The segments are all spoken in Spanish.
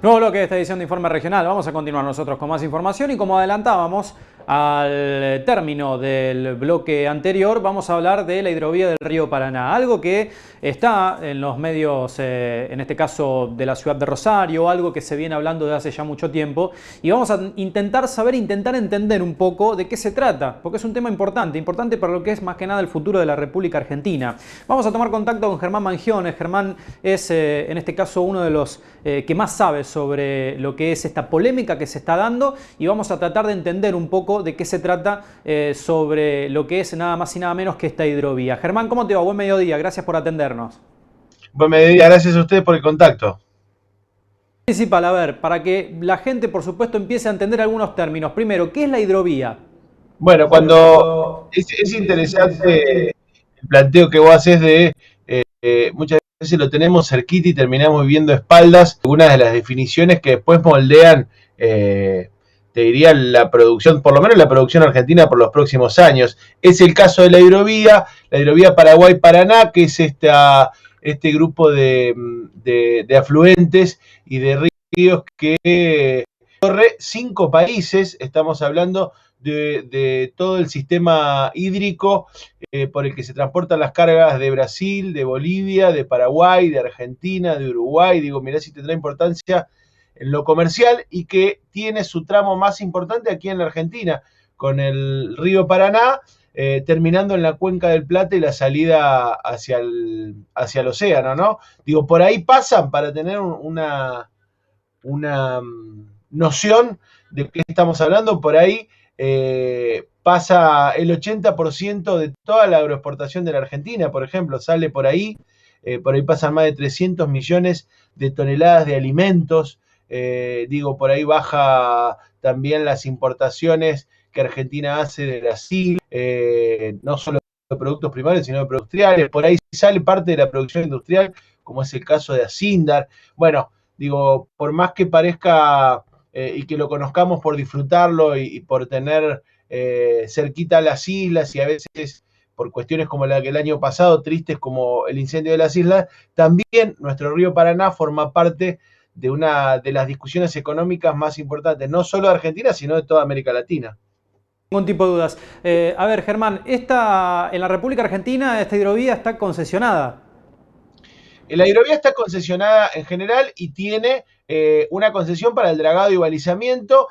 Nuevo bloque de esta edición de Informe Regional. Vamos a continuar nosotros con más información y como adelantábamos al término del bloque anterior, vamos a hablar de la hidrovía del río Paraná. Algo que está en los medios, en este caso de la ciudad de Rosario, algo que se viene hablando de hace ya mucho tiempo. Y vamos a intentar entender un poco de qué se trata, porque es un tema importante para lo que es más que nada el futuro de la República Argentina. Vamos a tomar contacto con Germán Mangiones. Germán es, en este caso, uno de los que más sabe sobre lo que es esta polémica que se está dando y vamos a tratar de entender un poco de qué se trata sobre lo que es nada más y nada menos que esta hidrovía. Germán, ¿cómo te va? Buen mediodía, gracias por atendernos. Buen mediodía, gracias a ustedes por el contacto. Principal, a ver, para que la gente, por supuesto, empiece a entender algunos términos. Primero, ¿qué es la hidrovía? Bueno, es interesante el planteo que vos haces de muchas veces lo tenemos cerquita y terminamos viviendo espaldas algunas de las definiciones que después moldean, te diría, la producción, por lo menos la producción argentina por los próximos años. Es el caso de la hidrovía Paraguay-Paraná, que es este grupo de afluentes y de ríos que corre 5 países. Estamos hablando de todo el sistema hídrico por el que se transportan las cargas de Brasil, de Bolivia, de Paraguay, de Argentina, de Uruguay. Digo, mirá si tendrá importancia en lo comercial y que tiene su tramo más importante aquí en la Argentina, con el río Paraná, terminando en la cuenca del Plata y la salida hacia el océano, ¿no? Digo, por ahí pasan para tener una noción de qué estamos hablando. Por ahí pasa el 80% de toda la agroexportación de la Argentina, por ejemplo, sale por ahí pasan más de 300 millones de toneladas de alimentos. Digo, por ahí baja también las importaciones que Argentina hace de Brasil, no solo de productos primarios, sino de productos industriales. Por ahí sale parte de la producción industrial, como es el caso de Acindar. Bueno, digo, por más que parezca y que lo conozcamos por disfrutarlo y por tener cerquita las islas y a veces por cuestiones como la que el año pasado, tristes como el incendio de las islas, también nuestro río Paraná forma parte de una de las discusiones económicas más importantes, no solo de Argentina, sino de toda América Latina. Ningún tipo de dudas. A ver, Germán, en la República Argentina esta hidrovía está concesionada. La hidrovía está concesionada en general y tiene una concesión para el dragado y balizamiento,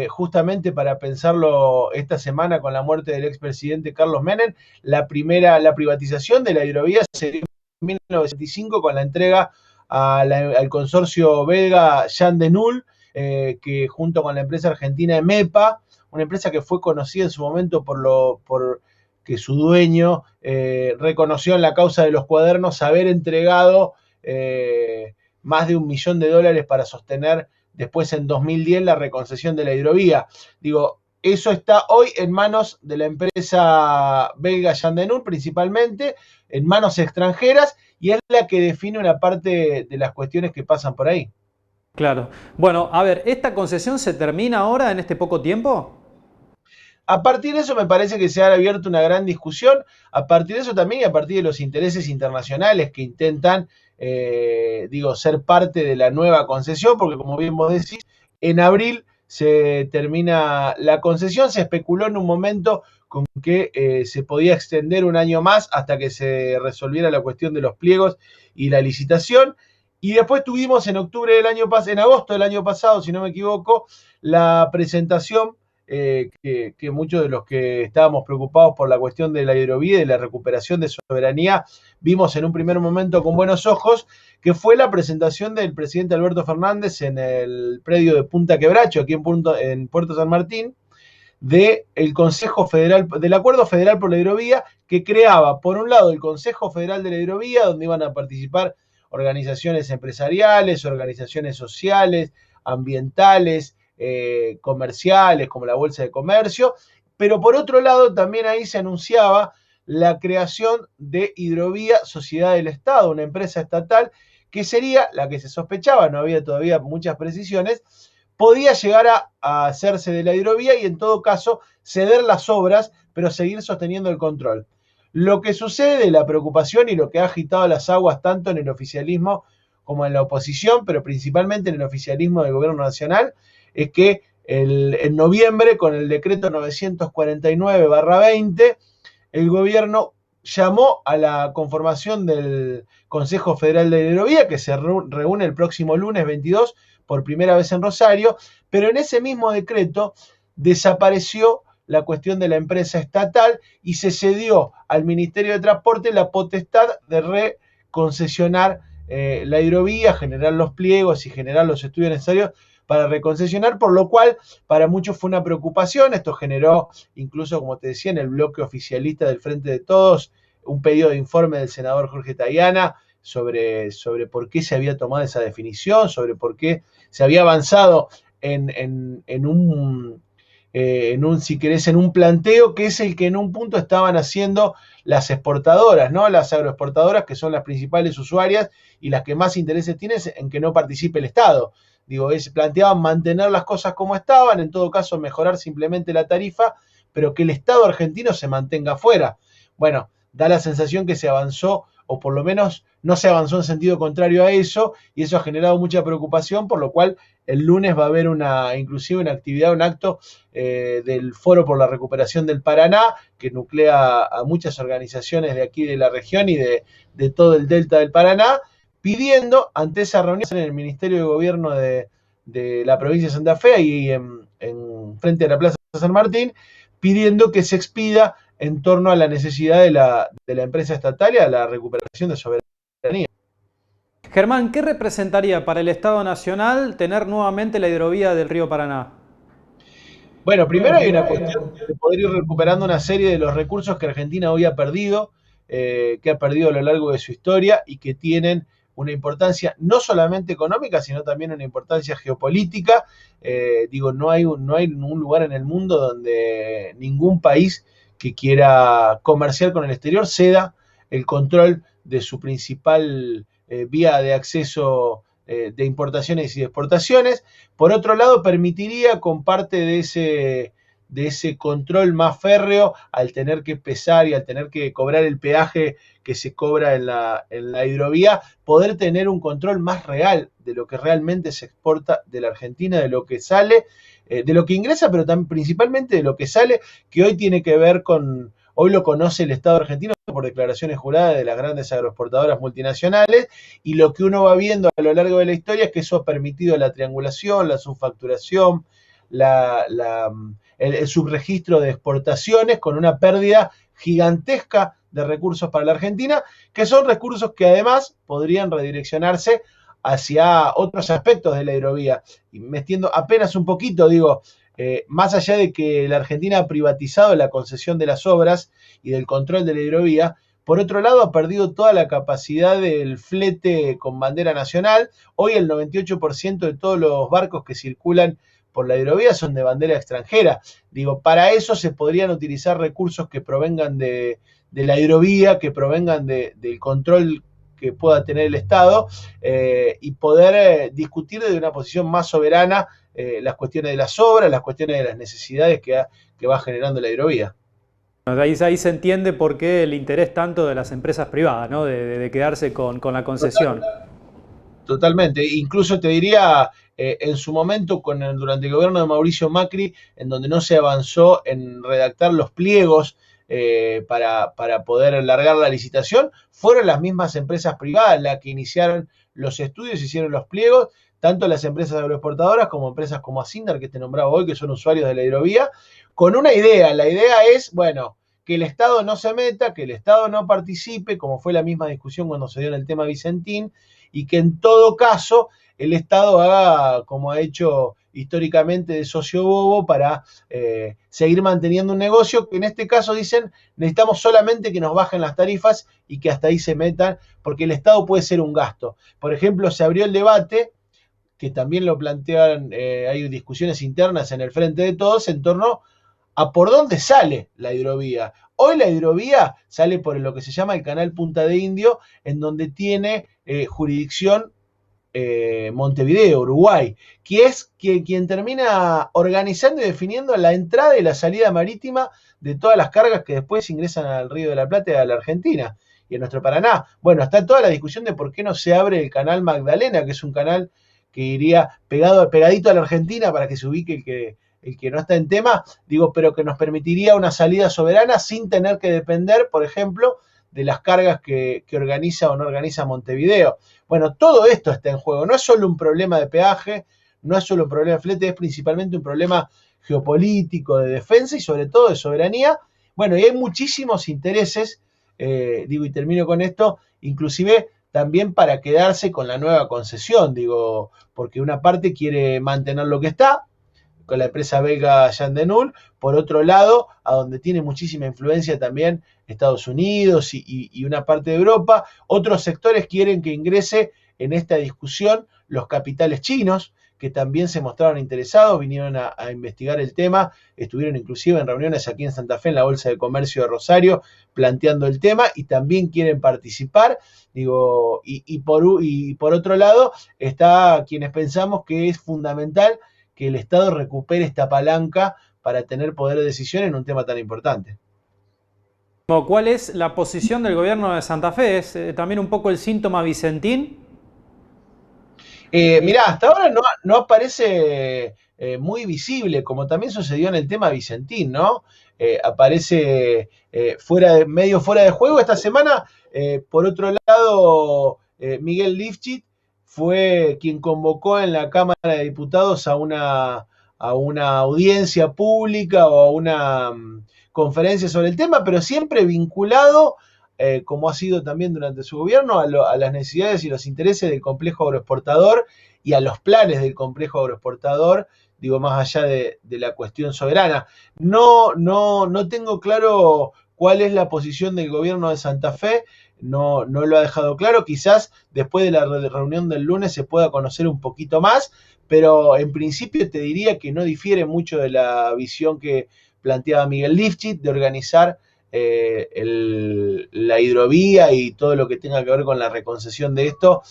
justamente para pensarlo esta semana con la muerte del expresidente Carlos Menem. La privatización de la hidrovía se dio en 1965 con la entrega al consorcio belga Jan de Null, que junto con la empresa argentina EMEPA, una empresa que fue conocida en su momento por que su dueño reconoció en la causa de los cuadernos haber entregado más de $1 millón para sostener después en 2010 la reconcesión de la hidrovía. Digo, eso está hoy en manos de la empresa belga Yandenur principalmente, en manos extranjeras, y es la que define una parte de las cuestiones que pasan por ahí. Claro. Bueno, a ver, ¿esta concesión se termina ahora en este poco tiempo? A partir de eso me parece que se ha abierto una gran discusión, a partir de eso también y a partir de los intereses internacionales que intentan, ser parte de la nueva concesión, porque como bien vos decís, en abril se termina la concesión. Se especuló en un momento con que se podía extender un año más hasta que se resolviera la cuestión de los pliegos y la licitación. Y después tuvimos en agosto del año pasado, si no me equivoco, la presentación que muchos de los que estábamos preocupados por la cuestión de la hidrovía y de la recuperación de soberanía vimos en un primer momento con buenos ojos, que fue la presentación del presidente Alberto Fernández en el predio de Punta Quebracho, aquí en Puerto San Martín, del Consejo Federal, del Acuerdo Federal por la Hidrovía, que creaba, por un lado, el Consejo Federal de la Hidrovía, donde iban a participar organizaciones empresariales, organizaciones sociales, ambientales, comerciales, como la Bolsa de Comercio, pero por otro lado también ahí se anunciaba la creación de Hidrovía Sociedad del Estado, una empresa estatal que sería la que se sospechaba, no había todavía muchas precisiones, podía llegar a hacerse de la hidrovía y en todo caso ceder las obras, pero seguir sosteniendo el control. Lo que sucede, la preocupación y lo que ha agitado las aguas tanto en el oficialismo como en la oposición, pero principalmente en el oficialismo del gobierno nacional, es que en noviembre, con el decreto 949/20, el gobierno llamó a la conformación del Consejo Federal de la Hidrovía, que se reúne el próximo lunes 22 por primera vez en Rosario, pero en ese mismo decreto desapareció la cuestión de la empresa estatal y se cedió al Ministerio de Transporte la potestad de reconcesionar la hidrovía, generar los pliegos y generar los estudios necesarios para reconcesionar, por lo cual para muchos fue una preocupación. Esto generó, incluso como te decía, en el bloque oficialista del Frente de Todos, un pedido de informe del senador Jorge Tayana sobre por qué se había tomado esa definición, sobre por qué se había avanzado en un, si querés, en un planteo que es el que en un punto estaban haciendo las exportadoras, ¿no? Las agroexportadoras, que son las principales usuarias y las que más intereses tienen en que no participe el Estado. Digo, planteaban mantener las cosas como estaban, en todo caso mejorar simplemente la tarifa, pero que el Estado argentino se mantenga afuera. Bueno, da la sensación que se avanzó, o por lo menos no se avanzó en sentido contrario a eso, y eso ha generado mucha preocupación, por lo cual el lunes va a haber inclusive una actividad, un acto del Foro por la Recuperación del Paraná, que nuclea a muchas organizaciones de aquí de la región y de todo el delta del Paraná, pidiendo ante esa reunión en el Ministerio de Gobierno de la provincia de Santa Fe, ahí frente a la Plaza San Martín, pidiendo que se expida en torno a la necesidad de la empresa estatal y a la recuperación de soberanía. Germán, ¿qué representaría para el Estado Nacional tener nuevamente la hidrovía del río Paraná? Bueno, primero hay una cuestión de poder ir recuperando una serie de los recursos que Argentina hoy ha perdido, que ha perdido a lo largo de su historia y que tienen una importancia no solamente económica, sino también una importancia geopolítica. No hay un lugar en el mundo donde ningún país que quiera comerciar con el exterior ceda el control de su principal vía de acceso de importaciones y de exportaciones. Por otro lado, permitiría, con parte de ese control más férreo, al tener que pesar y al tener que cobrar el peaje que se cobra en la hidrovía, poder tener un control más real de lo que realmente se exporta de la Argentina, de lo que sale, de lo que ingresa, pero también principalmente de lo que sale, que hoy tiene que ver con, hoy lo conoce el Estado argentino por declaraciones juradas de las grandes agroexportadoras multinacionales, y lo que uno va viendo a lo largo de la historia es que eso ha permitido la triangulación, la subfacturación, el subregistro de exportaciones con una pérdida gigantesca de recursos para la Argentina, que son recursos que además podrían redireccionarse hacia otros aspectos de la hidrovía. Y me extiendo apenas un poquito, digo, más allá de que la Argentina ha privatizado la concesión de las obras y del control de la hidrovía, por otro lado ha perdido toda la capacidad del flete con bandera nacional. Hoy el 98% de todos los barcos que circulan por la hidrovía son de bandera extranjera. Digo, para eso se podrían utilizar recursos que provengan de la hidrovía, que provengan del control que pueda tener el Estado, y poder discutir desde una posición más soberana las cuestiones de las obras, las cuestiones de las necesidades que va generando la hidrovía. Ahí se entiende por qué el interés tanto de las empresas privadas, ¿no? de quedarse con la concesión. Totalmente. Incluso te diría, en su momento, durante el gobierno de Mauricio Macri, en donde no se avanzó en redactar los pliegos para poder largar la licitación, fueron las mismas empresas privadas las que iniciaron los estudios, hicieron los pliegos, tanto las empresas agroexportadoras como empresas como Asindar, que te nombraba hoy, que son usuarios de la hidrovía, con una idea. La idea es, bueno, que el Estado no se meta, que el Estado no participe, como fue la misma discusión cuando se dio en el tema Vicentín, y que en todo caso el Estado haga, como ha hecho históricamente, de socio bobo para seguir manteniendo un negocio que en este caso dicen necesitamos solamente que nos bajen las tarifas y que hasta ahí se metan, porque el Estado puede ser un gasto. Por ejemplo, se abrió el debate, que también lo plantean, hay discusiones internas en el Frente de Todos en torno a por dónde sale la hidrovía. Hoy la hidrovía sale por lo que se llama el canal Punta de Indio, en donde tiene jurisdicción Montevideo, Uruguay, que es quien termina organizando y definiendo la entrada y la salida marítima de todas las cargas que después ingresan al Río de la Plata y a la Argentina. en nuestro Paraná. Bueno, está toda la discusión de por qué no se abre el canal Magdalena, que es un canal que iría pegadito a la Argentina para que se ubique el que no está en tema, digo, pero que nos permitiría una salida soberana sin tener que depender, por ejemplo, de las cargas que organiza o no organiza Montevideo. Bueno, todo esto está en juego. No es solo un problema de peaje, no es solo un problema de flete, es principalmente un problema geopolítico, de defensa y sobre todo de soberanía. Bueno, y hay muchísimos intereses, digo, y termino con esto, inclusive también para quedarse con la nueva concesión, digo, porque una parte quiere mantener lo que está, con la empresa belga Jan de Null, por otro lado, a donde tiene muchísima influencia también Estados Unidos y una parte de Europa, otros sectores quieren que ingrese en esta discusión los capitales chinos, que también se mostraron interesados, vinieron a investigar el tema, estuvieron inclusive en reuniones aquí en Santa Fe, en la Bolsa de Comercio de Rosario, planteando el tema y también quieren participar. Digo, y por otro lado, está quienes pensamos que es fundamental que el Estado recupere esta palanca para tener poder de decisión en un tema tan importante. ¿Cuál es la posición del gobierno de Santa Fe? ¿Es también un poco el síntoma Vicentín? Mirá, hasta ahora no aparece muy visible, como también sucedió en el tema Vicentín, ¿no? Aparece medio fuera de juego. Esta semana, por otro lado, Miguel Lifchit fue quien convocó en la Cámara de Diputados a una audiencia pública o a una conferencia sobre el tema, pero siempre vinculado, como ha sido también durante su gobierno, a las necesidades y los intereses del complejo agroexportador y a los planes del complejo agroexportador, digo, más allá de la cuestión soberana. No tengo claro cuál es la posición del gobierno de Santa Fe, no lo ha dejado claro, quizás después de la reunión del lunes se pueda conocer un poquito más, pero en principio te diría que no difiere mucho de la visión que planteaba Miguel Lifchit de organizar la hidrovía y todo lo que tenga que ver con la reconcesión de esto,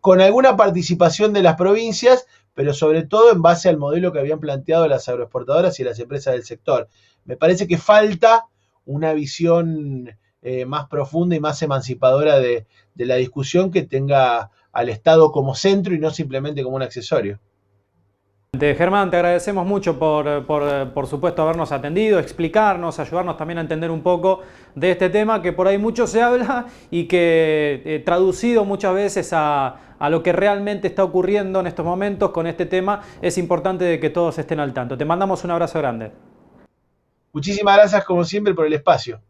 con alguna participación de las provincias, pero sobre todo en base al modelo que habían planteado las agroexportadoras y las empresas del sector. Me parece que falta una visión más profunda y más emancipadora de la discusión que tenga al Estado como centro y no simplemente como un accesorio. Germán, te agradecemos mucho por supuesto habernos atendido, explicarnos, ayudarnos también a entender un poco de este tema que por ahí mucho se habla y que traducido muchas veces a lo que realmente está ocurriendo en estos momentos con este tema, es importante de que todos estén al tanto. Te mandamos un abrazo grande. Muchísimas gracias como siempre por el espacio.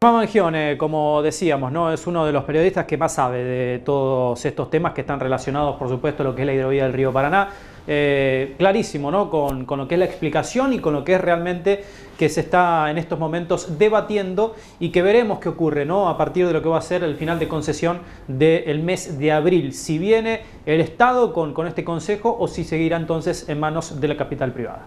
Germán Mangione, como decíamos, ¿no? Es uno de los periodistas que más sabe de todos estos temas que están relacionados, por supuesto, a lo que es la hidrovía del río Paraná. Clarísimo, ¿no? Con lo que es la explicación y con lo que es realmente que se está en estos momentos debatiendo y que veremos qué ocurre, ¿no? A partir de lo que va a ser el final de concesión del mes de abril. Si viene el Estado con este consejo o si seguirá entonces en manos de la capital privada.